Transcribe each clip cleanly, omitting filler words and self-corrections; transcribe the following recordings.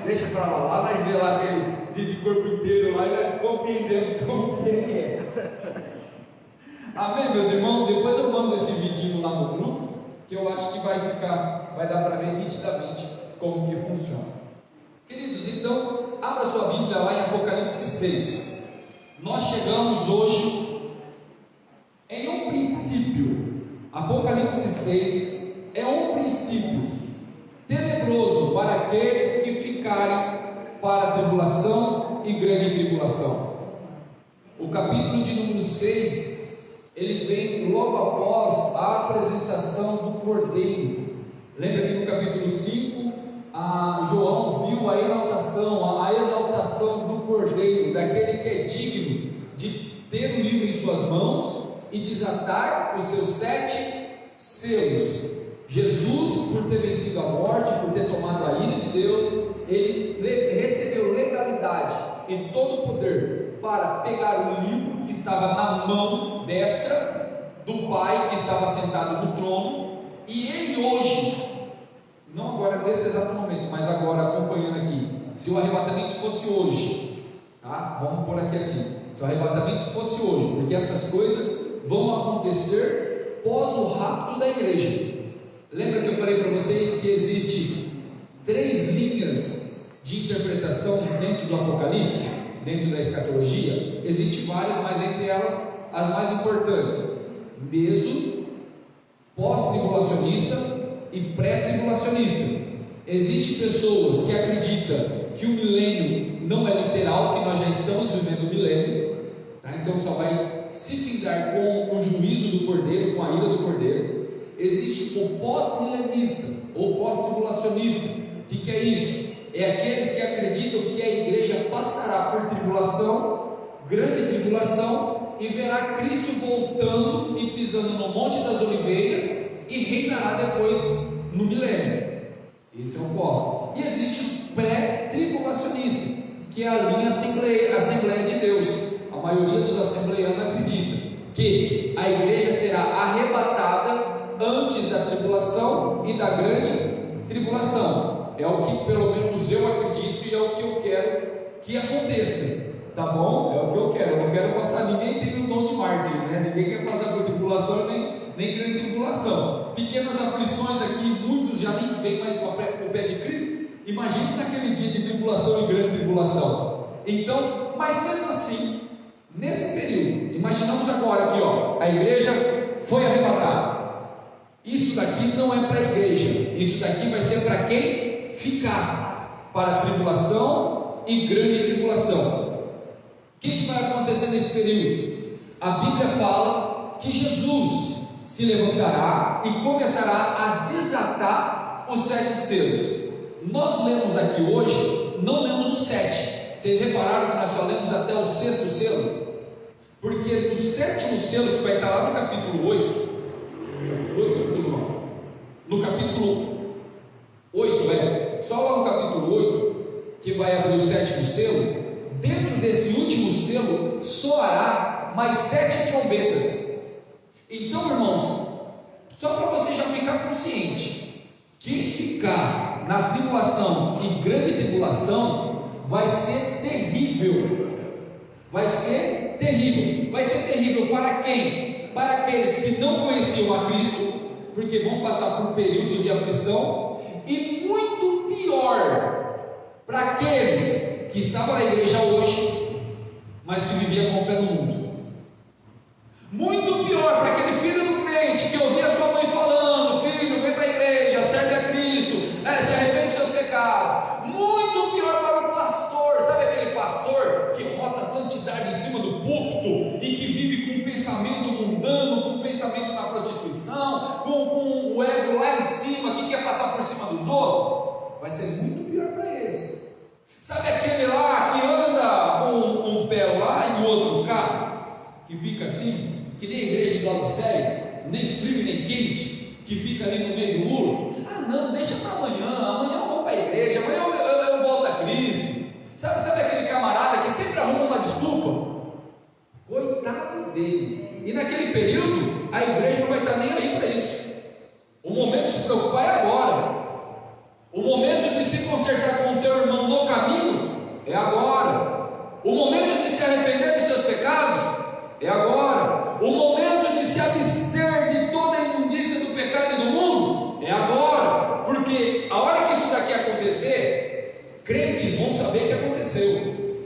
deixa para lá, nós vemos lá aquele de corpo inteiro lá e nós compreendemos como que ele é. Amém, meus irmãos? Depois eu mando esse vidinho lá no grupo, que eu acho que vai dar para ver nitidamente como que funciona. Queridos, então, abra sua Bíblia lá em Apocalipse 6. Nós chegamos hoje em um princípio. Apocalipse 6 é um princípio tenebroso para aqueles que ficarem para a tribulação e grande tribulação. O capítulo de número 6, ele vem logo após a apresentação do Cordeiro. Lembra que no capítulo 5, João viu a exaltação, a exaltação do Cordeiro, daquele que é digno de ter o livro em suas mãos e desatar os seus 7 selos. Jesus, por ter vencido a morte, por ter tomado a ira de Deus, ele recebeu legalidade e todo o poder para pegar o livro que estava na mão destra do Pai que estava sentado no trono, e ele hoje, não agora nesse exato momento, mas agora acompanhando aqui, se o arrebatamento fosse hoje, tá? Vamos por aqui assim, se o arrebatamento fosse hoje, porque essas coisas vão acontecer pós o rapto da igreja. Lembra que eu falei para vocês que existe 3 linhas de interpretação dentro do Apocalipse, dentro da escatologia? Existem várias, mas entre elas as mais importantes: meso, pós-tribulacionista e pré-tribulacionista. Existem pessoas que acreditam que o milênio não é literal, que nós já estamos vivendo o milênio, tá? Então só vai se findar com o juízo do Cordeiro, com a ira do Cordeiro. Existe o pós-milenista ou pós-tribulacionista. O que é isso? É aqueles que acreditam que a igreja passará por tribulação, grande tribulação, e verá Cristo voltando e pisando no Monte das Oliveiras e reinará depois no milênio. Esse é o pós. E existe os pré-tribulacionistas, que é a linha Assembleia de Deus. A maioria dos assembleianos acredita que a igreja será arrebatada antes da tribulação e da grande tribulação. É o que pelo menos eu acredito e é o que eu quero que aconteça, tá bom? É o que eu quero. Eu não quero passar, ninguém tem o dom de mártir, né? Ninguém quer passar por tribulação nem grande tribulação. Pequenas aflições aqui, muitos já nem vêm mais para o pé de Cristo. Imagine naquele dia de tribulação e grande tribulação. Então, mas mesmo assim, nesse período, imaginamos agora aqui, ó, a igreja foi arrebatada. Isso daqui não é para a igreja, isso daqui vai ser para quem ficar para a tribulação e grande tribulação. O que vai acontecer nesse período? A Bíblia fala que Jesus se levantará e começará a desatar os 7 selos. Nós lemos aqui hoje, não lemos os 7. Vocês repararam que nós só lemos até o 6º selo? Porque no 7º selo, que vai estar lá no capítulo 8, no capítulo 8, só lá no capítulo 8, que vai abrir o 7º selo. Dentro desse último selo soará mais 7 trombetas. Então, irmãos, só para você já ficar consciente, quem ficar na tribulação e grande tribulação vai ser terrível. Vai ser terrível. Vai ser terrível para quem? Para aqueles que não conheciam a Cristo, porque vão passar por períodos de aflição, e muito pior para aqueles que estavam na igreja hoje, mas que viviam com o pé no mundo. Muito pior para aquele filho do crente que ouvia sua mãe falando: filho, vem para a igreja, serve a Cristo, se arrepende dos seus pecados. Muito pior para o pastor, sabe aquele pastor que rota a santidade em cima do púlpito e que vive com um pensamento mundano, com um pensamento na prostituição, com o ego lá em cima, que quer passar por cima dos outros? Vai ser muito pior para esse. Sabe aquele lá que anda com um pé lá e o outro no carro, que fica assim, que nem a igreja de Laodiceia, nem frio nem quente, que fica ali no meio do muro? Ah não, deixa para amanhã eu vou para a igreja, amanhã eu volto a Cristo. Sabe aquele camarada que sempre arruma uma desculpa? Coitado dele. E naquele período, a igreja não vai estar nem aí para isso. O momento de se preocupar é agora. O momento de se consertar com o teu irmão no crentes vão saber que aconteceu,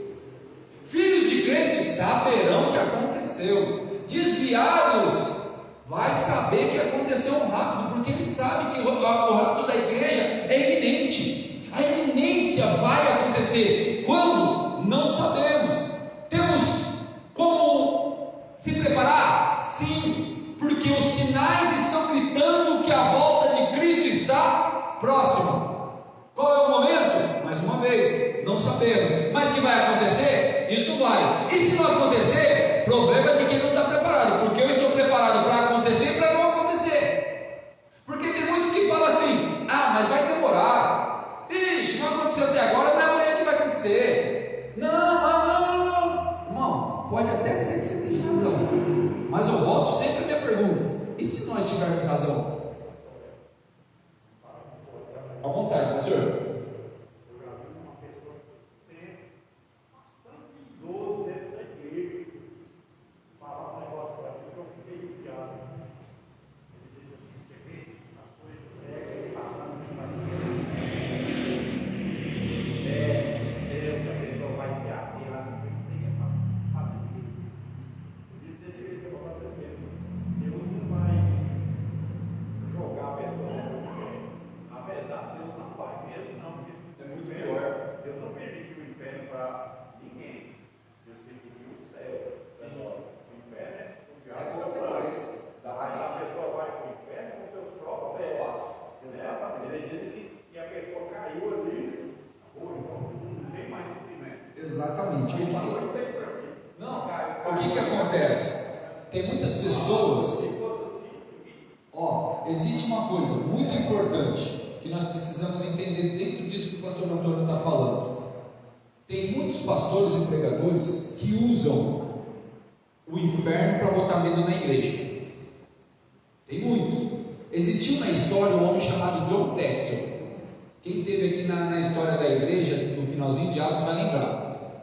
filhos de crentes saberão que aconteceu, desviados vai saber que aconteceu rápido, porque ele sabe que o rápido da igreja é iminente. A iminência vai acontecer. Quando? Não sabemos. Temos como se preparar? Sim, porque os sinais estão gritando que a volta de Cristo está próxima. Qual é o momento? Mais uma vez, não sabemos. Mas que vai acontecer? Isso vai. E se não acontecer, problema de quem não está preparado, porque eu estou preparado para acontecer e para não acontecer. Porque tem muitos que falam assim: ah, mas vai demorar. Ixi, não aconteceu até agora, não é amanhã que vai acontecer. Não. Irmão, pode até ser que você tenha razão, mas eu volto sempre a minha pergunta: e se nós tivermos razão? À vontade, pastor. Exatamente. O que acontece? Tem muitas pessoas. Existe uma coisa muito importante que nós precisamos entender dentro disso que o pastor Antônio está falando. Tem muitos pastores e pregadores que usam o inferno para botar medo na igreja. Tem muitos. Existiu na história um homem chamado John Tetzel. Quem esteve aqui na história da igreja, no finalzinho de Atos, vai lembrar.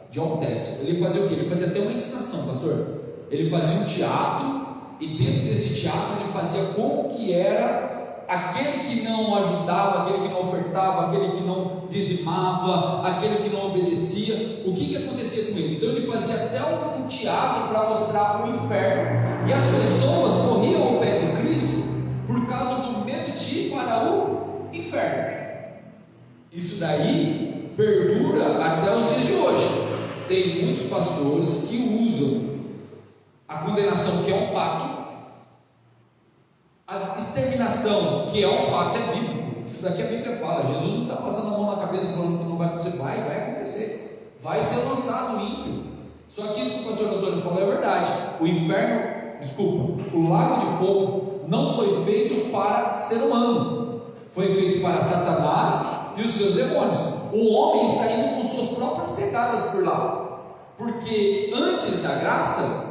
John Tetzel, ele fazia o quê? Ele fazia até uma ensinação, pastor. Ele fazia um teatro, e dentro desse teatro ele fazia como que era aquele que não ajudava, aquele que não ofertava, aquele que não dizimava, aquele que não obedecia. O que acontecia com ele? Então ele fazia até um teatro para mostrar o inferno, e as pessoas corriam ao pé de Cristo por causa do medo de ir para o inferno. Isso daí perdura até os dias de hoje. Tem muitos pastores que usam a condenação, que é um fato, a exterminação, que é um fato, é bíblico. Isso daqui a Bíblia fala. Jesus não está passando a mão na cabeça falando que não vai acontecer. Vai acontecer. Vai ser lançado o ímpio. Só que isso que o pastor Antônio falou é verdade. O lago de fogo não foi feito para ser humano, foi feito para Satanás e os seus demônios. O homem está indo com suas próprias pegadas por lá, porque antes da graça,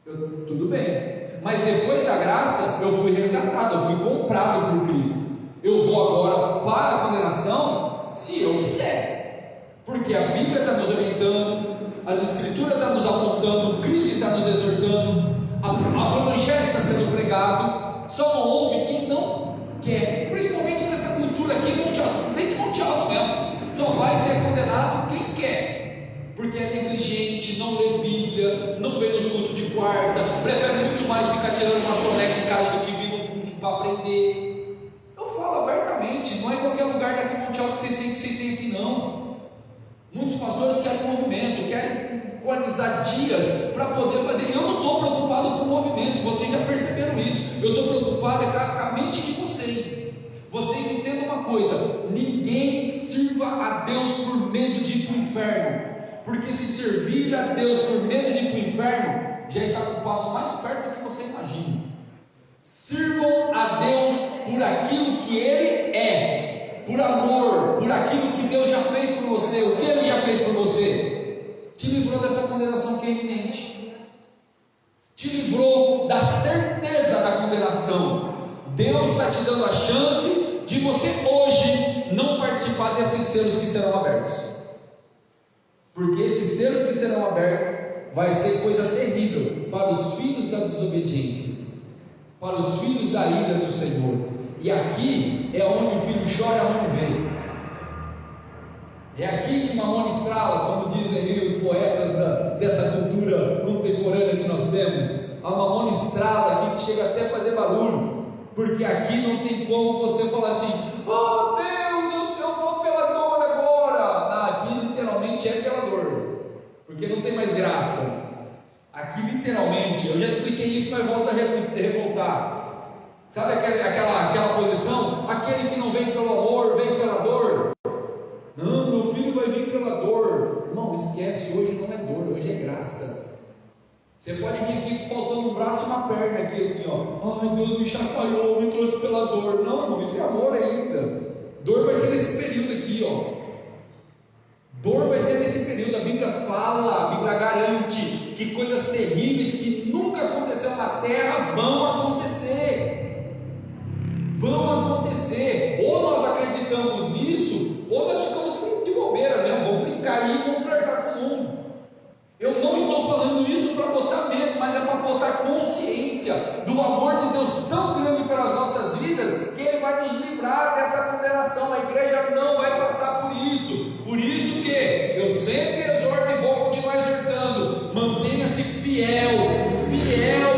tudo bem, mas depois da graça eu fui resgatado, eu fui comprado por Cristo. Eu vou agora para a condenação se eu quiser, porque a Bíblia está nos orientando, as Escrituras estão nos apontando, Cristo está nos exortando, o Evangelho está sendo pregado. Só não ouve quem não quer, principalmente nessa cultura aqui, nem de Monte Alto mesmo. Só vai ser condenado quem quer, porque é negligente, não lê Bíblia, não vem nos cultos de quarta, prefere muito mais ficar tirando uma soneca em casa do que vir no culto para aprender. Eu falo abertamente, não é qualquer lugar daqui em Monte Alto que vocês têm aqui não. Muitos pastores querem movimento, querem quantizar dias para poder fazer. Eu não estou preocupado com o movimento, vocês já perceberam isso. Eu estou preocupado com a mente de vocês. Vocês entendam uma coisa: ninguém sirva a Deus por medo de ir para o inferno, porque se servir a Deus por medo de ir para o inferno, já está com o passo mais perto do que você imagina. Sirvam a Deus por aquilo que Ele é, por amor, por aquilo que Deus já fez por você. O que Ele já fez por você? Te livrou dessa condenação que é iminente, te livrou da certeza da condenação. Deus está te dando a chance de você hoje não participar desses selos que serão abertos, porque esses selos que serão abertos vai ser coisa terrível para os filhos da desobediência, para os filhos da ira do Senhor. E aqui é onde o filho chora, onde vem. É aqui que Mamona estrala, como dizem aí os poetas dessa cultura contemporânea que nós temos. A Mamona estrala aqui, que chega até a fazer barulho, porque aqui não tem como você falar assim: oh Deus, eu vou pela dor agora. Não, aqui literalmente é pela dor, porque não tem mais graça. Aqui literalmente, eu já expliquei isso, mas volto a revoltar. Sabe aquela posição? Aquele que não vem pelo amor, vem pela dor. Não, meu filho vai vir pela dor. Irmão, esquece, hoje não é dor, hoje é graça. Você pode vir aqui faltando um braço e uma perna aqui assim, ó. Ai, Deus me chacoalhou, me trouxe pela dor. Não, irmão, isso é amor ainda. Dor vai ser nesse período aqui, ó. Dor vai ser nesse período. A Bíblia fala, a Bíblia garante que coisas terríveis que nunca aconteceram na terra vão acontecer. Vão acontecer. Ou nós acreditamos nisso, ou nós ficamos de bobeira mesmo. Vamos brincar aí e vamos flertar com o mundo. Eu não estou falando isso para botar medo, mas é para botar consciência do amor de Deus tão grande pelas nossas vidas, que Ele vai nos livrar dessa condenação. A igreja não vai passar por isso. Por isso que eu sempre exorto e vou continuar exortando: mantenha-se fiel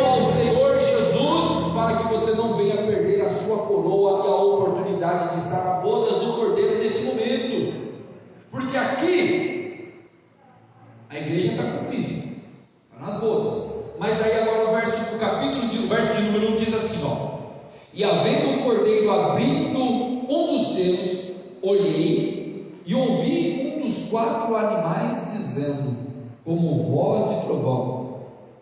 ao Senhor Jesus, para que você não venha perder a sua coroa e a oportunidade de estar a bodas do Cordeiro nesse momento. Porque aqui a igreja está com Cristo, está nas bodas. Mas aí agora o verso de número 1 diz assim, ó: e havendo o cordeiro abrindo um dos selos, olhei e ouvi um dos 4 animais dizendo, como voz de trovão: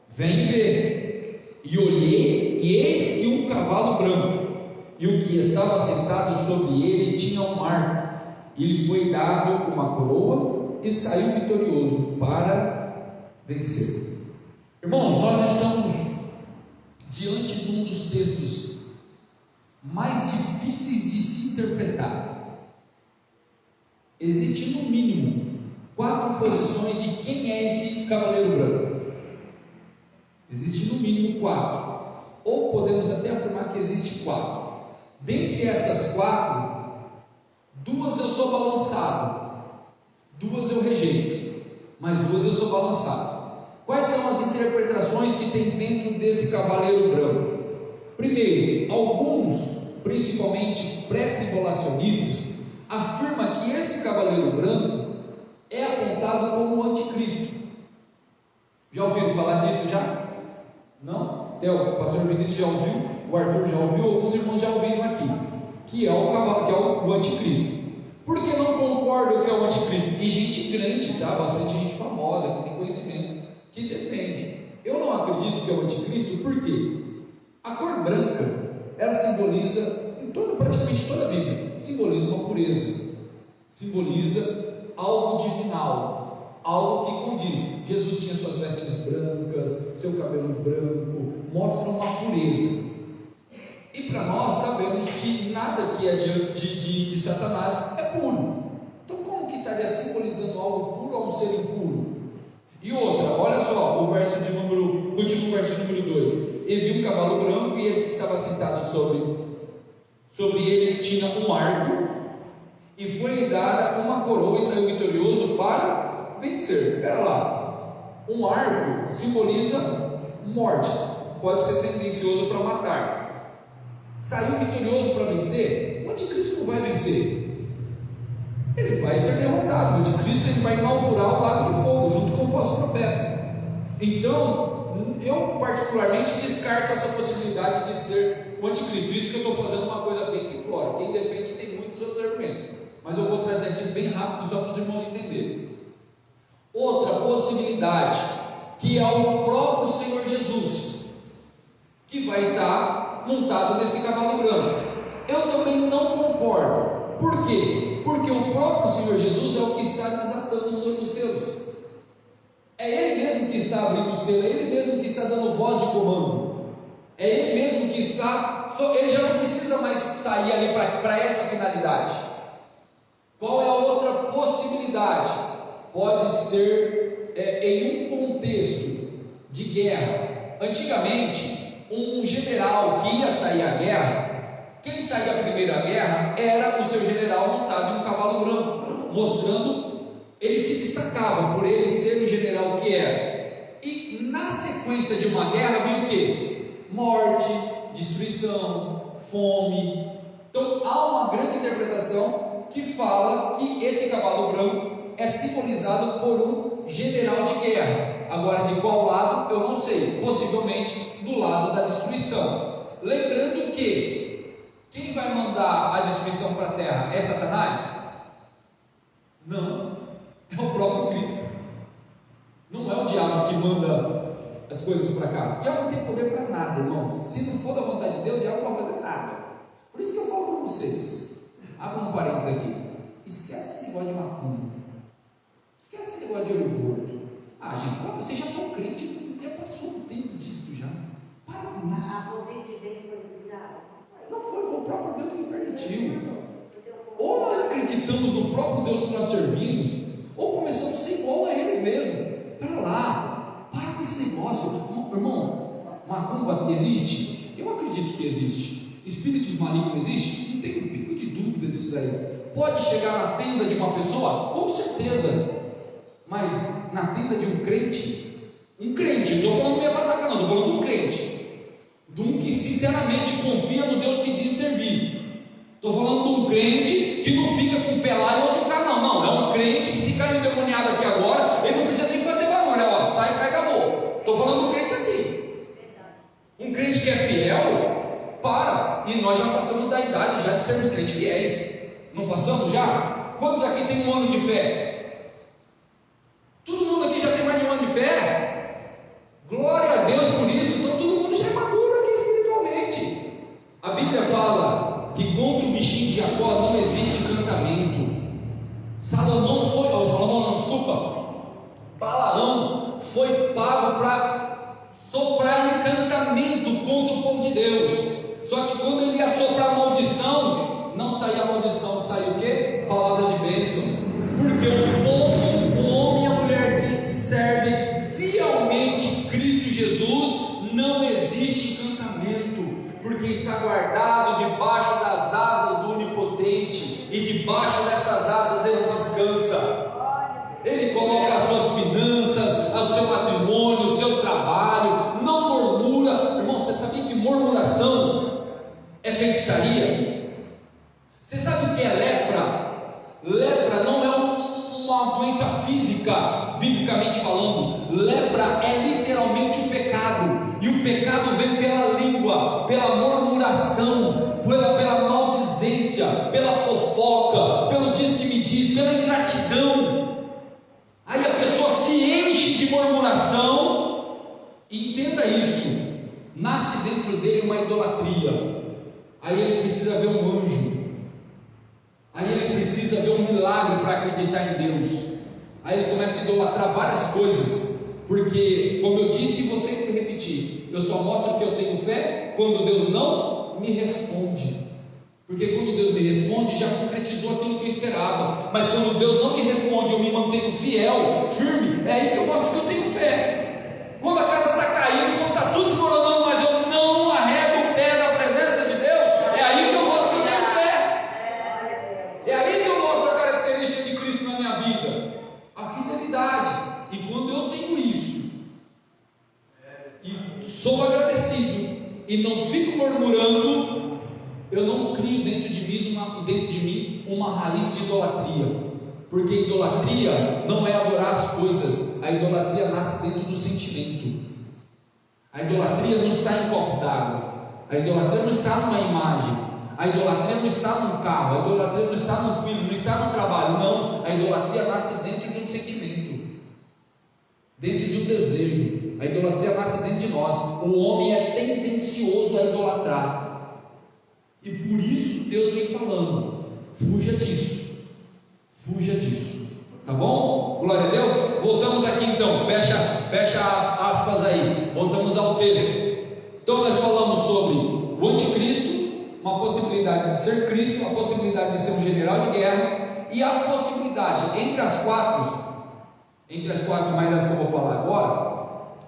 vem ver. E olhei, e eis que um cavalo branco, e o que estava sentado sobre ele tinha um marco, e lhe foi dado uma coroa, e saiu vitorioso para vencer. Irmãos, nós estamos diante de um dos textos mais difíceis de se interpretar. Existem no mínimo 4 posições de quem é esse cavaleiro branco. Existem no mínimo 4, ou podemos até afirmar que existe 4. Dentre essas 4, 2 eu sou balançado, 2 eu rejeito, mas 2 eu sou balançado. Quais são as interpretações que tem dentro desse cavaleiro branco? Primeiro, alguns, principalmente pré-tribulacionistas, afirmam que esse cavaleiro branco é apontado como o anticristo. Já ouviram falar disso já? Não? Até o pastor Vinícius já ouviu, o Arthur já ouviu, alguns irmãos já ouviram aqui, que é o anticristo. Por que não concordam que é o anticristo? E gente grande, tá? Bastante gente famosa, que tem conhecimento, que defende. Eu não acredito que é o anticristo, porque a cor branca, ela simboliza, praticamente toda a Bíblia, simboliza uma pureza, simboliza algo divinal, algo que condiz. Jesus tinha suas vestes brancas, seu cabelo branco, mostra uma pureza. E para nós sabemos que nada que é de Satanás é puro. Então como que estaria simbolizando algo puro a um ser impuro? E outra, olha só, continua o verso número 2: e viu um cavalo branco, e esse estava sentado sobre ele tinha um arco, e foi-lhe dada uma coroa, e saiu vitorioso para vencer. Espera lá, um arco simboliza morte, pode ser tendencioso para matar. Saiu vitorioso para vencer? O anticristo não vai vencer, ele vai ser derrotado. O anticristo ele vai inaugurar o lago de fogo junto com o falso profeta. Então eu particularmente descarto essa possibilidade de ser o anticristo. Isso que eu estou fazendo uma coisa bem simplória. Quem defende tem muitos outros argumentos, mas eu vou trazer aqui bem rápido só para os irmãos entenderem. Outra possibilidade, que é o próprio Senhor Jesus, que vai estar montado nesse cavalo branco. Eu também não concordo. Por quê? Porque o próprio Senhor Jesus é o que está desatando os selos. É Ele mesmo que está abrindo o selo, é Ele mesmo que está dando voz de comando, é Ele mesmo que está, Ele já não precisa mais sair ali para essa finalidade. Qual é a outra possibilidade? Pode ser em um contexto de guerra. Antigamente, um general que ia sair à guerra, quem saía a primeira guerra era o seu general montado em um cavalo branco. mostrando, ele se destacava por ele ser o general que era. E na sequência de uma guerra vem o que? Morte, destruição, fome. Então há uma grande interpretação que fala que esse cavalo branco é simbolizado por um general de guerra. Agora, de qual lado eu não sei, possivelmente do lado da destruição. Lembrando que quem vai mandar a destruição para a terra é Satanás? Não, é o próprio Cristo. Não é o diabo que manda as coisas para cá. O diabo não tem poder para nada, irmão. Se não for da vontade de Deus, o diabo não vai fazer nada. Por isso que eu falo para vocês, abra um parênteses aqui, esquece esse negócio de macumba, esquece esse negócio de olho gordo. Gente, vocês já são crentes, já passou um tempo disso já. Para com isso. Não foi o próprio Deus que permitiu. Ou nós acreditamos no próprio Deus que nós servimos, ou começamos a ser igual a eles mesmo. Para lá, para com esse negócio. Irmão, macumba existe? Eu acredito que existe. Espíritos malignos existem? Não tenho um pico de dúvida disso daí. Pode chegar na tenda de uma pessoa? Com certeza. Mas na tenda de um crente, não estou falando meia pataca não, estou falando de um crente, de um que sinceramente confia no Deus que diz servir. Estou falando de um crente que não fica com o pé lá e o outro cá não, é um crente que se cair endemoniado aqui agora, ele não precisa nem fazer barulho, sai, cai, acabou. Estou falando de um crente assim, um crente que é fiel. E nós já passamos da idade já de sermos crentes fiéis, não passamos já? Quantos aqui tem um ano de fé? Todo mundo aqui já tem mais de um ano de fé? Glória a Deus por isso. Então todo mundo já é maduro aqui espiritualmente. A Bíblia fala que contra o bichinho de Jacó não existe encantamento. Balaão foi pago para soprar encantamento contra o povo de Deus. Só que quando ele ia soprar maldição, não saía maldição, saía o quê? Palavras de bênção. Porque o povo, o homem e a mulher que serve fielmente Cristo Jesus, não existe encantamento, porque está guardado debaixo das asas do Onipotente, e debaixo dessas asas ele descansa. Ele coloca as suas finanças, o seu matrimônio, o seu trabalho, não murmura. Irmão, você sabia que murmuração é feitiçaria? Você sabe o que é lepra? Lepra não é uma doença física, biblicamente falando. Lepra é literalmente um pecado, e o pecado vem pela língua, pela murmuração, pela maldizência, pela fofoca, pelo diz que me diz, pela ingratidão. Aí a pessoa se enche de murmuração, e entenda isso, nasce dentro dele uma idolatria. Aí ele precisa ver um anjo, aí ele precisa ver um milagre para acreditar em Deus. Aí ele começa a idolatrar várias coisas, porque, como eu disse e vou sempre repetir, eu só mostro que eu tenho fé quando Deus não me responde. Porque quando Deus me responde, já concretizou aquilo que eu esperava. Mas quando Deus não me responde, eu me mantenho fiel, firme, é aí que eu mostro que eu tenho fé. Quando a casa está caindo, quando está tudo desmoronando, mas eu não arrego o pé da presença de Deus, é aí que eu mostro que eu tenho fé. É aí que eu mostro a característica de Cristo na minha vida, a fidelidade. E quando eu tenho isso, e sou agradecido, e não fico murmurando, eu não crio dentro de mim uma raiz de idolatria, porque idolatria não é adorar as coisas, a idolatria nasce dentro do sentimento. A idolatria não está em copo d'água, a idolatria não está numa imagem, a idolatria não está num carro, a idolatria não está no filho, não está no trabalho, não, a idolatria nasce dentro de um sentimento, dentro de um desejo. A idolatria nasce dentro de nós. O homem é tendencioso a idolatrar. E por isso Deus vem falando: fuja disso, tá bom? Glória a Deus. Voltamos aqui então, fecha aspas aí, voltamos ao texto. Então nós falamos sobre o anticristo, uma possibilidade de ser Cristo, uma possibilidade de ser um general de guerra, e a possibilidade, entre as quatro mais as que eu vou falar agora,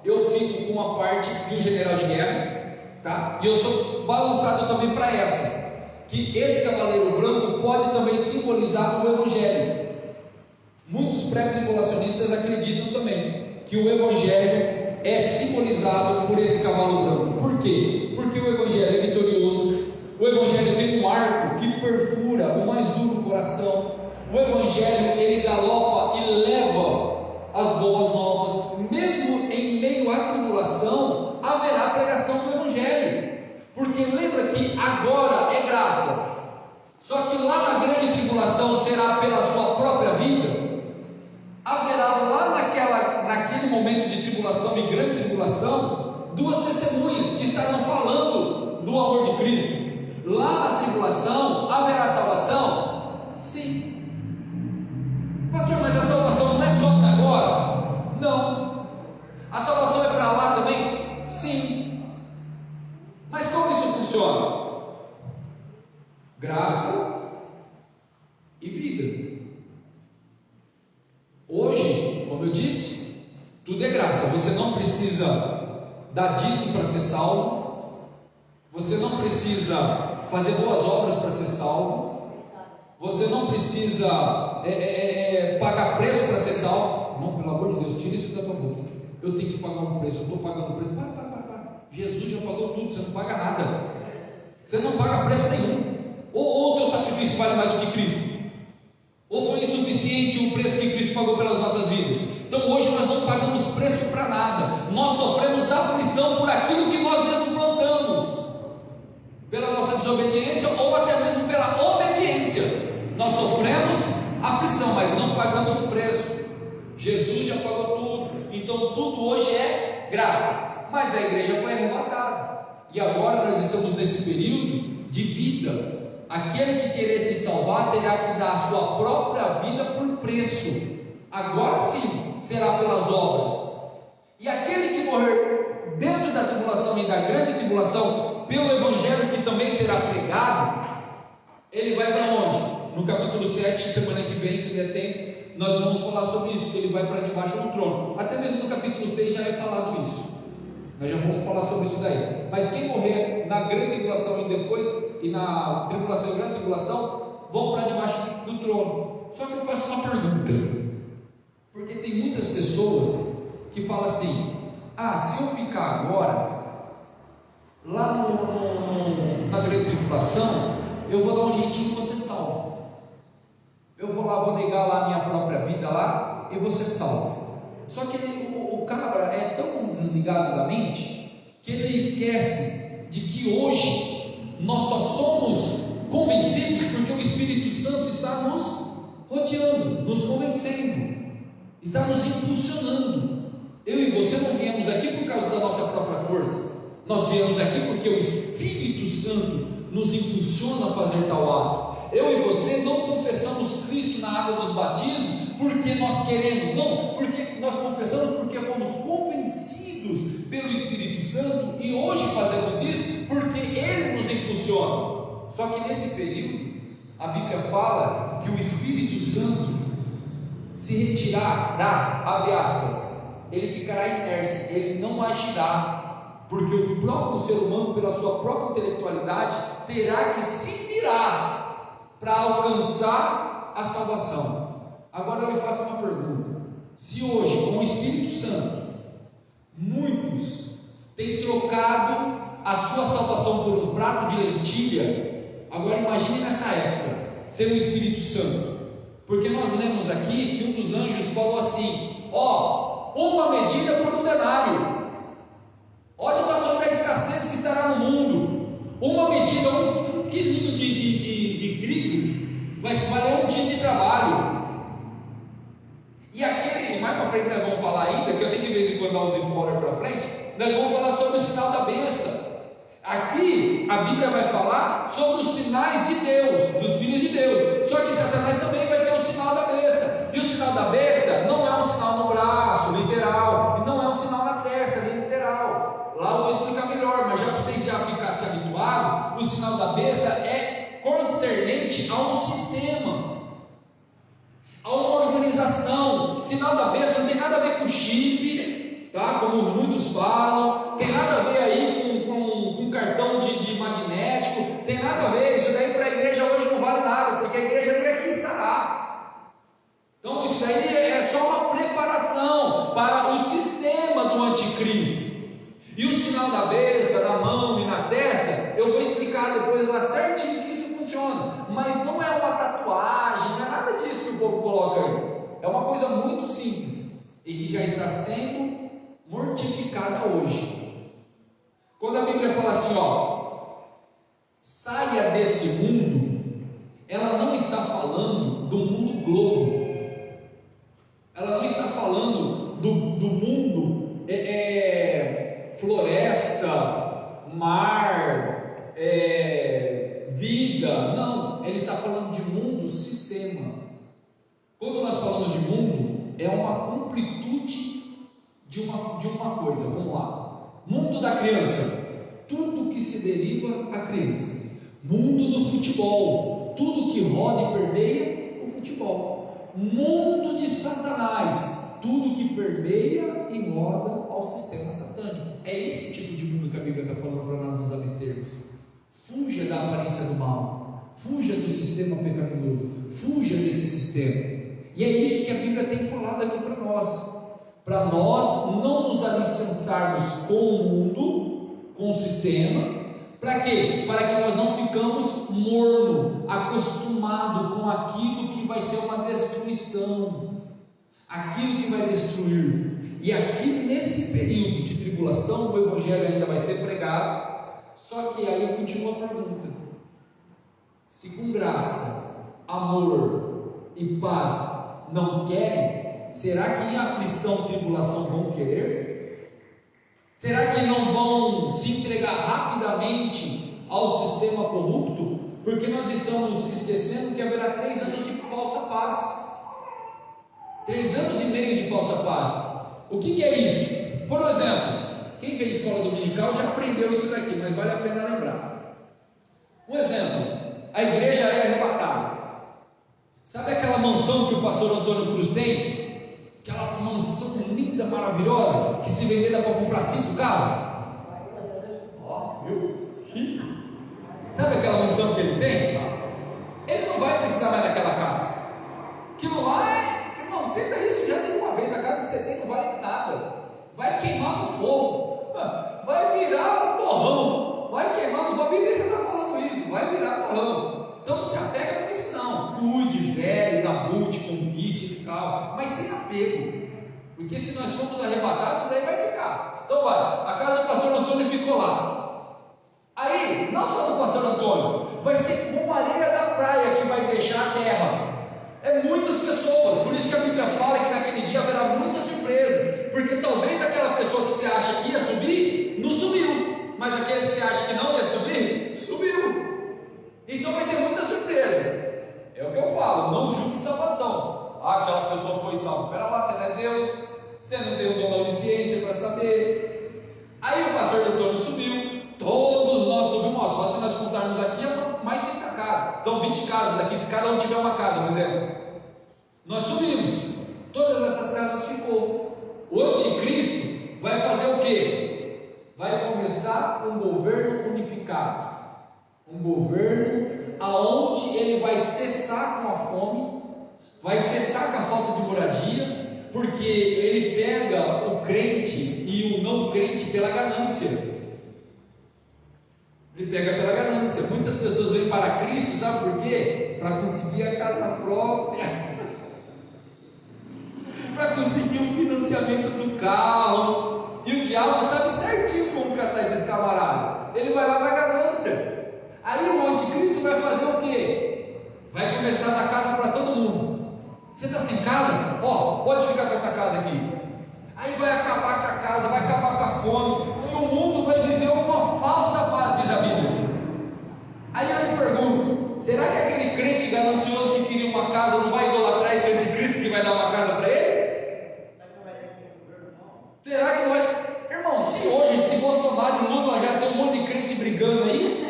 eu fico com a parte de um general de guerra, tá? E eu sou balançado também para essa, que esse cavaleiro branco pode também simbolizar o Evangelho. pré-tribulacionistas acreditam também que o Evangelho é simbolizado por esse cavalo branco. Por quê? Porque o Evangelho é vitorioso, o Evangelho tem um arco que perfura o mais duro coração, o Evangelho ele galopa e leva as boas novas. Mesmo em meio à tribulação haverá pregação do Evangelho, porque lembra que agora é graça, só que lá na grande tribulação será pela sua própria vida. Haverá lá naquele momento de tribulação e grande tribulação, duas testemunhas que estarão falando do amor de Cristo. Lá na tribulação haverá salvação? Sim. Pastor, mas a salvação não é só para agora? Não. A salvação é para lá também? Sim. Mas como isso funciona? Graça e vida. Hoje, como eu disse, tudo é graça. Você não precisa dar dízimo para ser salvo, você não precisa fazer boas obras para ser salvo, você não precisa pagar preço para ser salvo. Não, pelo amor de Deus, tira isso da tua boca. Eu tenho que pagar um preço, eu estou pagando um preço. Para. Jesus já pagou tudo, você não paga nada. Você não paga preço nenhum. Ou o teu sacrifício vale mais do que Cristo? Ou foi insuficiente o preço que Cristo pagou pelas nossas vidas? Então hoje nós não pagamos preço para nada. Nós sofremos aflição por aquilo que nós mesmos plantamos, pela nossa desobediência ou até mesmo pela obediência. Nós sofremos aflição, mas não pagamos preço. Jesus já pagou tudo. Então tudo hoje é graça. Mas a igreja foi arrebatada, e agora nós estamos nesse período de vida. Aquele que querer se salvar terá que dar a sua própria vida por preço. Agora sim será pelas obras. E aquele que morrer dentro da tribulação e da grande tribulação, pelo Evangelho que também será pregado, ele vai para onde? No capítulo 7, semana que vem, se der tempo, nós vamos falar sobre isso, que ele vai para debaixo do trono. Até mesmo no capítulo 6 já é falado isso. Nós já vamos falar sobre isso daí. Mas quem morrer na grande tribulação e depois, e na tribulação e grande tribulação, vão para debaixo do trono. Só que eu faço uma pergunta, porque tem muitas pessoas que falam assim: se eu ficar agora lá na grande tribulação, eu vou dar um jeitinho e vou ser salvo. Eu vou lá, vou negar lá a minha própria vida lá e vou ser salvo. Só que o cabra é tão desligado da mente que ele esquece de que hoje nós só somos convencidos porque o Espírito Santo está nos rodeando, nos convencendo, está nos impulsionando. Eu e você não viemos aqui por causa da nossa própria força, nós viemos aqui porque o Espírito Santo nos impulsiona a fazer tal ato. Eu e você não confessamos Cristo na água dos batismos porque nós queremos, não, porque nós confessamos porque fomos convencidos pelo Espírito Santo, e hoje fazemos isso porque Ele nos impulsiona. Só que nesse período a Bíblia fala que o Espírito Santo se retirará, abre aspas, ele ficará inerte, ele não agirá, porque o próprio ser humano, pela sua própria intelectualidade, terá que se virar para alcançar a salvação. Agora eu lhe faço uma pergunta: se hoje, com o Espírito Santo, muitos têm trocado a sua salvação por um prato de lentilha, agora imagine nessa época, sem o Espírito Santo, porque nós lemos aqui que um dos anjos falou assim: uma medida por um denário. Olha o tamanho da escassez que estará no mundo. Uma medida, um quilinho de trigo vai valer um dia de trabalho. E aquele, mais para frente nós vamos falar ainda, que eu tenho que de vez em quando dar uns spoilers para frente, nós vamos falar sobre o sinal da besta. Aqui a Bíblia vai falar sobre os sinais de Deus, dos filhos de Deus. Só que Satanás também vai ter o sinal da besta. E o sinal da besta não é um sinal no braço, literal, e não é um sinal na testa, literal. Lá eu vou explicar melhor, mas já para vocês já ficarem se habituados, o sinal da besta é concernente a um sistema, a uma organização. Sinal da besta não tem nada a ver com chip, tá? Como muitos falam, tem nada a ver aí com cartão de magnético, tem nada a ver. Isso daí para a igreja hoje não vale nada, porque a igreja nem aqui estará. Então isso daí é anticristo. E o sinal da besta, na mão e na testa, eu vou explicar depois lá certinho que isso funciona. Mas não é uma tatuagem, não é nada disso que o povo coloca aí. É uma coisa muito simples e que já está sendo mortificada hoje. Quando a Bíblia fala assim, saia desse mundo, ela não está falando do mundo globo. Ela não está falando do mundo floresta, mar, vida. Não, ele está falando de mundo sistema. Quando nós falamos de mundo, é uma amplitude de uma coisa. Vamos lá. Mundo da criança, tudo que se deriva à criança. Mundo do futebol, tudo que roda e permeia o futebol. Mundo de Satanás, tudo que permeia e roda ao sistema satânico. É esse tipo de mundo que a Bíblia está falando para nós nos abstermos. Fuja da aparência do mal, fuja do sistema pecaminoso, fuja desse sistema. E é isso que a Bíblia tem falado aqui para nós não nos alicerçarmos com o mundo, com o sistema. Para quê? Para que nós não ficamos morno, acostumado com aquilo que vai ser uma destruição, aquilo que vai destruir. E aqui nesse período de tribulação, o Evangelho ainda vai ser pregado. Só que aí continua a pergunta: se com graça, amor e paz não querem, será que em aflição, tribulação vão querer? Será que não vão se entregar rapidamente ao sistema corrupto? Porque nós estamos esquecendo que haverá 3 anos de falsa paz, 3 anos e meio de falsa paz. O que é isso? Por exemplo, quem fez escola dominical já aprendeu isso daqui, mas vale a pena lembrar. Um exemplo: a igreja é arrebatada. Sabe aquela mansão que o pastor Antônio Cruz tem? Aquela mansão linda, maravilhosa, que se vender dá para comprar 5 casas. Viu? Sabe aquela mansão que ele tem? Ele não vai precisar mais daquela casa. Aquilo lá irmão, tenta isso já de uma vez. A casa que você tem não vale nada. Vai queimar no fogo. Vai virar um torrão. Vai queimar no fogo. A Bíblia está falando isso. Vai virar torrão. Então não se apega com isso não. Cuide, zere, labute, conquiste e tal, mas sem apego, porque se nós formos arrebatados, isso daí vai ficar. Então vai, a casa do pastor Antônio ficou lá. Aí, não só do pastor Antônio, vai ser como a areia da praia que vai deixar a terra. É muitas pessoas, por isso que a Bíblia fala que naquele dia haverá muita surpresa, porque talvez aquela pessoa que você acha que ia subir, não subiu, mas aquele que você acha que não ia subir, subiu. Então vai ter muita surpresa. É o que eu falo, não julgue salvação. Aquela pessoa foi salva. Espera lá, você não é Deus, você não tem o dom da onisciência para saber. Aí o pastor Antônio subiu, todos nós subimos, só se nós contarmos aqui, são mais de 30 casas. Então 20 casas daqui, se cada um tiver uma casa, por exemplo. Nós subimos, todas essas casas ficou. O anticristo vai fazer o quê? Vai começar um governo unificado. Um governo aonde ele vai cessar com a fome, vai cessar com a falta de moradia, porque ele pega o crente e o não crente pela ganância. Ele pega pela ganância. Muitas pessoas vêm para Cristo, sabe por quê? Para conseguir a casa própria, para conseguir o financiamento do carro. E o diabo sabe certinho como catar esses camaradas. Ele vai lá na ganância. Aí o anticristo vai fazer o quê? Vai começar a dar casa para todo mundo. Você está sem casa? Pode ficar com essa casa aqui. Aí vai acabar com a casa, vai acabar com a fome, e o mundo vai viver uma falsa paz, diz a Bíblia. Aí eu me pergunto, será que aquele crente ganancioso que queria uma casa não vai idolatrar esse anticristo que vai dar uma casa para ele? Será que não vai? Irmão, se hoje, se Bolsonaro e Lula já tem um monte de crente brigando aí,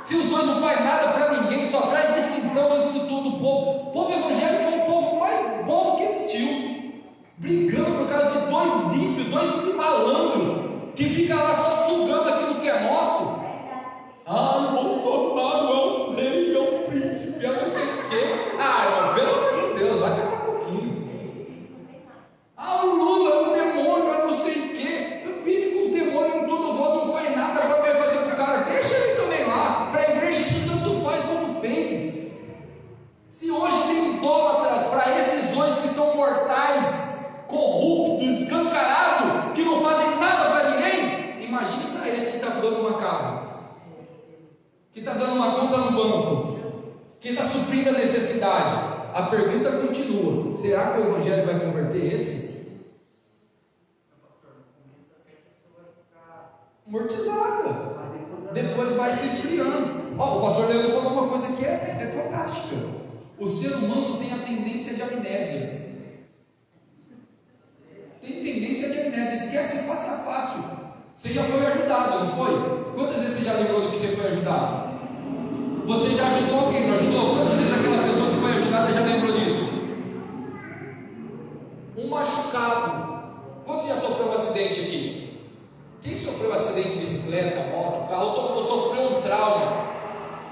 se os dois não fazem nada para ninguém, só traz distinção entre todo o povo. O povo evangélico é o povo mais bobo que existiu, brigando por causa de 2 ímpios, 2 malandros, que fica lá só sugando aquilo que é nosso. O Bolsonaro é um rei, é um príncipe, é não sei o quê. Irmão, pelo amor de Deus, vai catar um pouquinho. O Lula é um demônio, é não sei o quê. está dando uma conta no banco, que está suprindo a necessidade. A pergunta continua: será que o Evangelho vai converter esse? Amortizada, depois vai se esfriando. O pastor Leandro falou uma coisa que é fantástica: o ser humano tem a tendência de amnésia. Tem tendência de amnésia, esquece fácil a fácil. Você já foi ajudado, não foi? Quantas vezes você já lembrou do que você foi ajudado? Você já ajudou alguém, não ajudou? Quantas vezes aquela pessoa que foi ajudada já lembrou disso? Um machucado. Quantos já sofreu um acidente aqui? Quem sofreu um acidente de bicicleta, moto, carro, ou sofreu um trauma,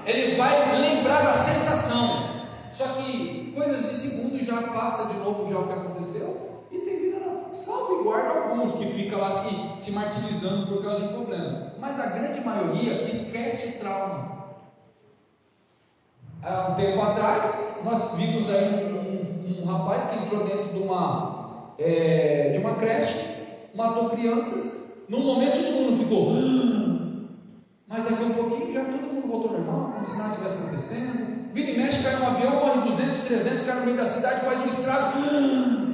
ele vai lembrar da sensação. Só que coisas de segundos já passa de novo já o que aconteceu e tem vida não. Salvo e guarda alguns que ficam lá se martirizando por causa de um problema. Mas a grande maioria esquece o trauma. Há um tempo atrás, nós vimos aí um rapaz que entrou dentro de uma creche, matou crianças. Num momento todo mundo ficou, mas daqui a um pouquinho já todo mundo voltou normal, como se nada estivesse acontecendo. Vira e mexe, cai um avião, morre 200, 300, cai no meio da cidade, faz um estrago,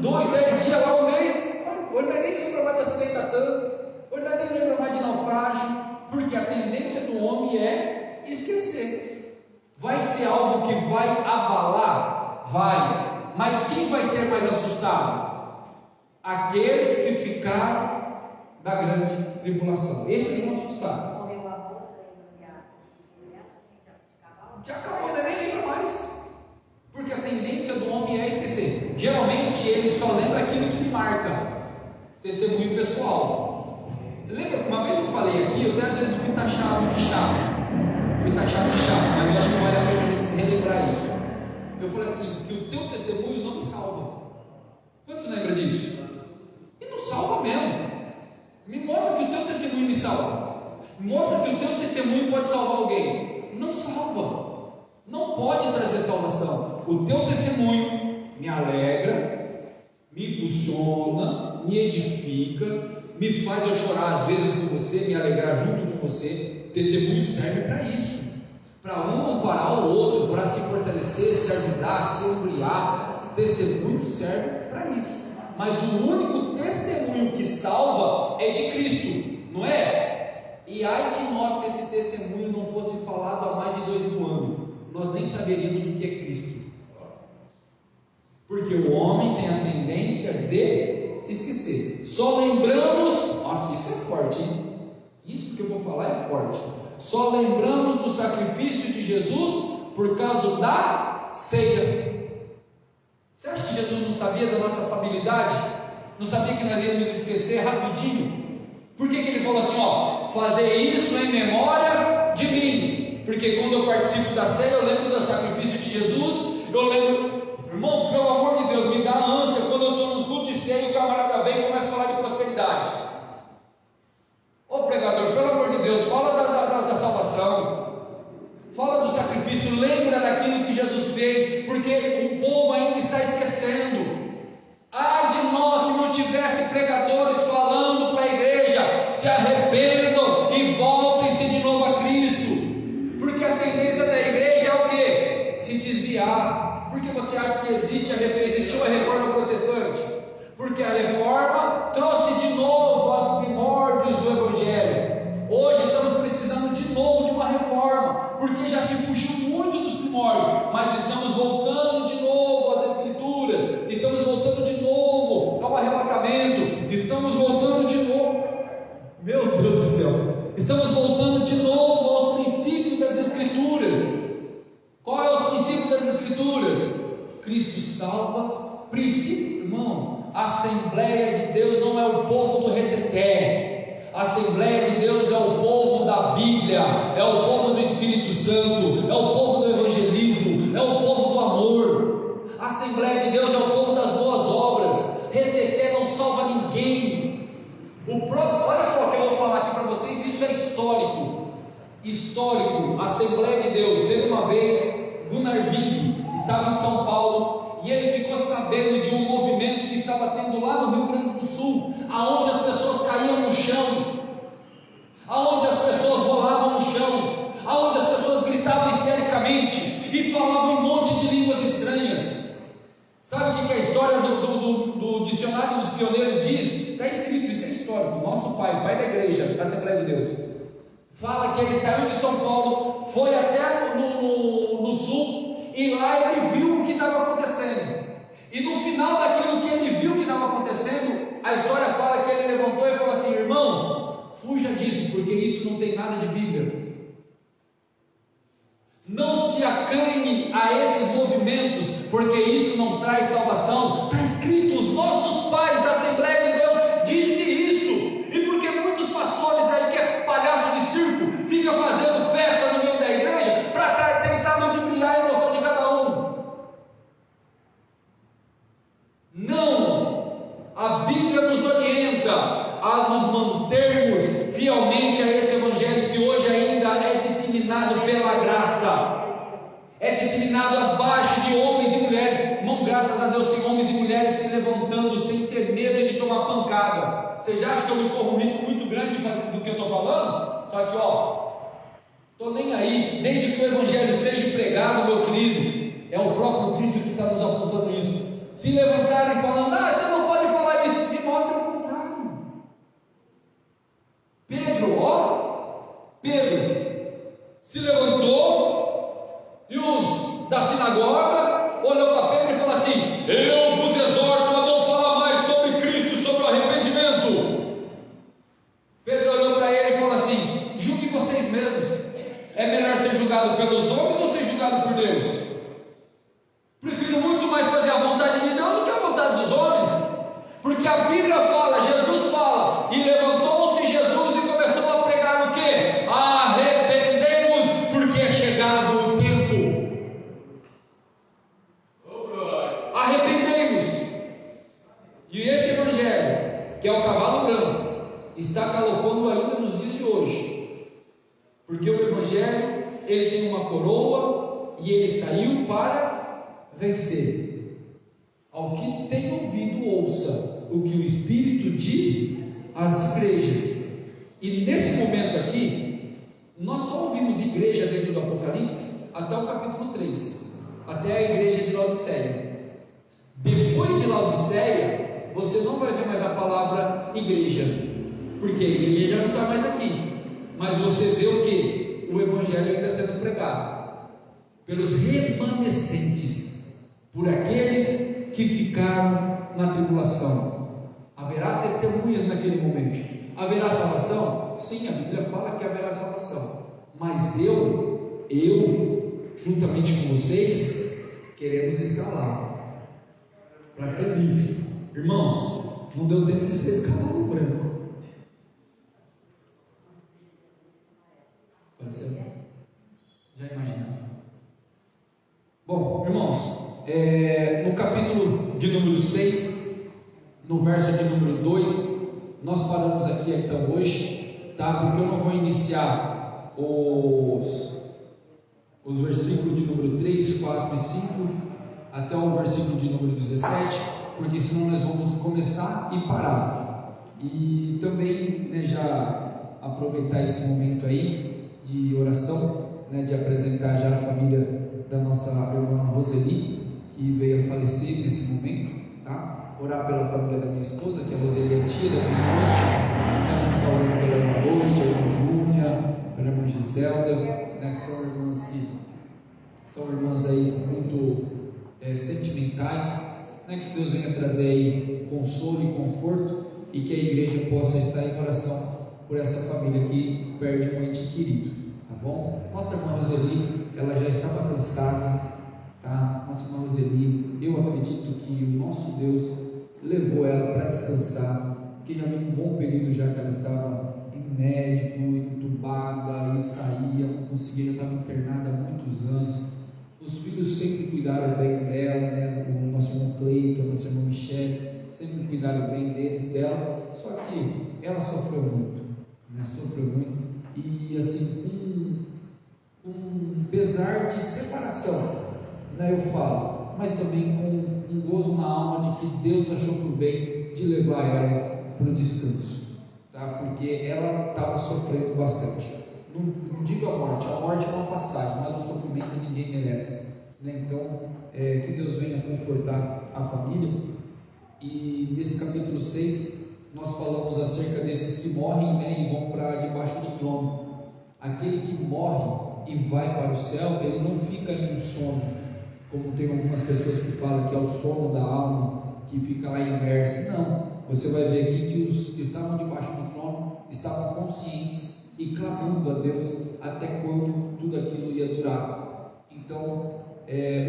2, 10 dias lá, um mês. Hoje nem lembra mais do acidente da TAM, hoje nem lembra mais de naufrágio, porque a tendência do homem é esquecer. Vai ser algo que vai abalar? Vai. Mas quem vai ser mais assustado? Aqueles que ficaram da grande tribulação. Esses vão assustar. Já acabou, nem lembra mais. Porque a tendência do homem é esquecer. Geralmente ele só lembra aquilo que lhe marca. Testemunho pessoal. Lembra, uma vez eu falei aqui, eu até às vezes fui taxado de chato. Mas eu acho que vale a pena relembrar isso. Eu falei assim, que o teu testemunho não me salva. Quantos lembram disso? E não salva mesmo. Me mostra que o teu testemunho me salva. Me mostra que o teu testemunho pode salvar alguém. Não salva. Não pode trazer salvação. O teu testemunho me alegra, me impulsiona, me edifica, me faz eu chorar às vezes com você, me alegrar junto com você. O testemunho serve para isso, para um amparar o outro, para se fortalecer, se ajudar, se ampliar. O testemunho serve para isso. Mas o único testemunho que salva é de Cristo, não é? E ai de nós se esse testemunho não fosse falado há mais de 2000 anos, nós nem saberíamos o que é Cristo. Porque o homem tem a tendência de esquecer. Só lembramos, nossa, isso é forte, hein? Isso que eu vou falar é forte. Só lembramos do sacrifício de Jesus por causa da ceia. Você acha que Jesus não sabia da nossa familiaridade? Não sabia que nós íamos esquecer rapidinho? Por que ele falou assim, fazer isso em memória de mim? Porque quando eu participo da ceia, eu lembro do sacrifício de Jesus. Eu lembro, irmão, pelo amor de Deus, me dá ânsia quando eu estou no culto de ceia e o camarada vem e começa a falar de prosperidade. Ô pregador, pelo amor de Deus, fala da salvação, fala do sacrifício, lembra daquilo que Jesus fez, porque o povo ainda está esquecendo. Ai de nós se não tivesse pregadores falando para a igreja, se arrependam e voltem-se de novo a Cristo, porque a tendência da igreja é o quê? Se desviar. Porque você acha que existiu a reforma protestante? Porque a reforma trouxe de novo as primórdios do Evangelho. Hoje estamos precisando de novo de uma reforma, porque já se fugiu muito dos primórdios, mas estamos voltando de novo às Escrituras, estamos voltando de novo ao arrebatamento, estamos voltando de novo, meu Deus do céu, estamos voltando de novo aos princípios das Escrituras. Qual é o princípio das Escrituras? Cristo salva. Princípio, irmão, a Assembleia de Deus não é o povo do reteté. A Assembleia de Deus é o povo da Bíblia, é o povo do Espírito Santo, é o povo do evangelismo, é o povo do amor. A Assembleia de Deus é o povo das boas obras. Reteté não salva ninguém. Olha só o que eu vou falar aqui para vocês, isso é histórico. A Assembleia de Deus. Teve uma vez, Gunnar Wing estava em São Paulo e ele ficou sabendo de um movimento que estava tendo lá no Rio Grande do Sul, aonde as pessoas caíam no chão, aonde as pessoas rolavam no chão, aonde as pessoas gritavam pioneiros diz, está escrito, isso é histórico, nosso pai, pai da igreja, da Assembleia de Deus, fala que ele saiu de São Paulo, foi até no sul, e lá ele viu o que estava acontecendo, e no final daquilo que ele viu que estava acontecendo, a história fala que ele levantou e falou assim: irmãos, fuja disso, porque isso não tem nada de Bíblia. Não se acanhe a esses movimentos, porque isso não traz salvação. Está escrito, os nossos pais da Assembleia de Deus disse isso. E porque muitos pastores aí que é palhaço de circo, fica fazendo festa no meio da igreja para tentar ludibriar a emoção de cada um. Não, a Bíblia nos orienta a nos mantermos fielmente a esse evangelho que hoje ainda é disseminado pela graça, é disseminado abaixo de homens e mulheres. Irmão, graças a Deus tem homens e mulheres se levantando sem ter medo de tomar pancada. Você já acha que eu me corro um risco muito grande do que eu estou falando? Só que estou nem aí, desde que o evangelho seja pregado, meu querido, é o próprio Cristo que está nos apontando isso. Se levantarem falando: você não pode falar isso, me mostra o contrário. Pedro se levantou e os da sinagoga olhou para Pedro e falou assim: eu vos exorto a não falar mais sobre Cristo, sobre o arrependimento. Pedro olhou para ele e falou assim: julgue vocês mesmos, é melhor ser julgado pelos homens ou ser julgado por Deus? Prefiro muito mais fazer a vontade de Deus do que a vontade dos homens, porque a Bíblia fala, Jesus fala, e levantou-se Jesus e começou a pregar o quê? Arrependemos, porque é chegado o tempo. Arrependemos. E esse evangelho, que é o cavalo branco, está galopando ainda nos dias de hoje, porque o evangelho, ele tem uma coroa e ele saiu para vencer. Ao que tem ouvido, ouça o que o Espírito diz às igrejas. E nesse momento aqui, nós só ouvimos igreja dentro do Apocalipse até o capítulo 3, até a igreja de Laodiceia. Depois de Laodiceia, você não vai ver mais a palavra igreja, porque a igreja já não está mais aqui, mas você vê o que? O evangelho ainda sendo pregado pelos remanescentes, por aqueles que ficaram na tribulação. Haverá testemunhas naquele momento. Haverá salvação? Sim, a Bíblia fala que haverá salvação, mas eu, juntamente com vocês, queremos escalar para ser livre. Irmãos, não deu tempo de ser cavalo branco. Pareceu? Já imaginava? Bom, irmãos, no capítulo de número 6, no verso de número 2, nós paramos aqui então hoje, tá? Porque eu não vou iniciar os versículos de número 3, 4 e 5 até o versículo de número 17, porque senão nós vamos começar e parar. E também, né, já aproveitar esse momento aí de oração, né, de apresentar já a família da nossa irmã Roseli, que veio a falecer nesse momento, tá? Orar pela família da minha esposa, que a Roseli é tia da minha esposa, vamos estar orando pela irmã Loide, a irmã Júnia, pela irmã Giselda, né, que são irmãs aí muito sentimentais, né, que Deus venha trazer aí consolo e conforto, e que a igreja possa estar em oração por essa família que perde um ente querido, tá bom? Nossa irmã Roseli, ela já estava cansada, tá? Nossa irmã Roseli, eu acredito que o nosso Deus levou ela para descansar, porque já vem um bom período já que ela estava em médico, entubada, e saía, não conseguia, já estava internada há muitos anos. Os filhos sempre cuidaram bem dela, né? O nosso irmão Cleiton, a nossa irmã Michele, sempre cuidaram bem dela, só que ela sofreu muito, né? Sofreu muito, e assim, um pesar de separação, né? Eu falo, mas também com um gozo na alma de que Deus achou por bem de levar ela para o descanso, tá? Porque ela estava sofrendo bastante. Não digo a morte é uma passagem, mas o sofrimento ninguém merece, né? Então, que Deus venha confortar a família E nesse capítulo 6 nós falamos acerca desses que morrem, né, e vão para debaixo do trono. Aquele que morre e vai para o céu, ele não fica em um sono, como tem algumas pessoas que falam que é o sono da alma, que fica lá imerso. Não, você vai ver aqui que os que estavam debaixo do trono estavam conscientes e clamando a Deus até quando tudo aquilo ia durar. Então,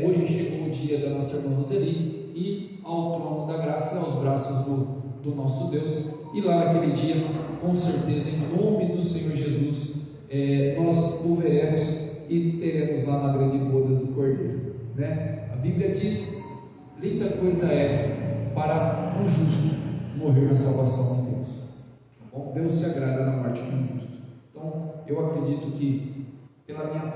hoje chegou o dia da nossa irmã Roseli ir ao trono da graça e aos braços do nosso Deus, e lá naquele dia, com certeza, em nome do Senhor Jesus, nós o veremos e teremos lá na grande boda do Cordeiro, né? A Bíblia diz: linda coisa é para um justo morrer na salvação de Deus. Tá bom? Deus se agrada na morte de um justo. Então, eu acredito que, pela minha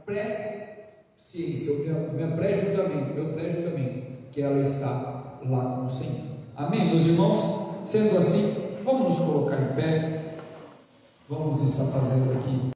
pré-ciência, meu pré-julgamento, que ela está lá com o Senhor. Amém, meus irmãos? Sendo assim, vamos nos colocar em pé. Vamos estar fazendo aqui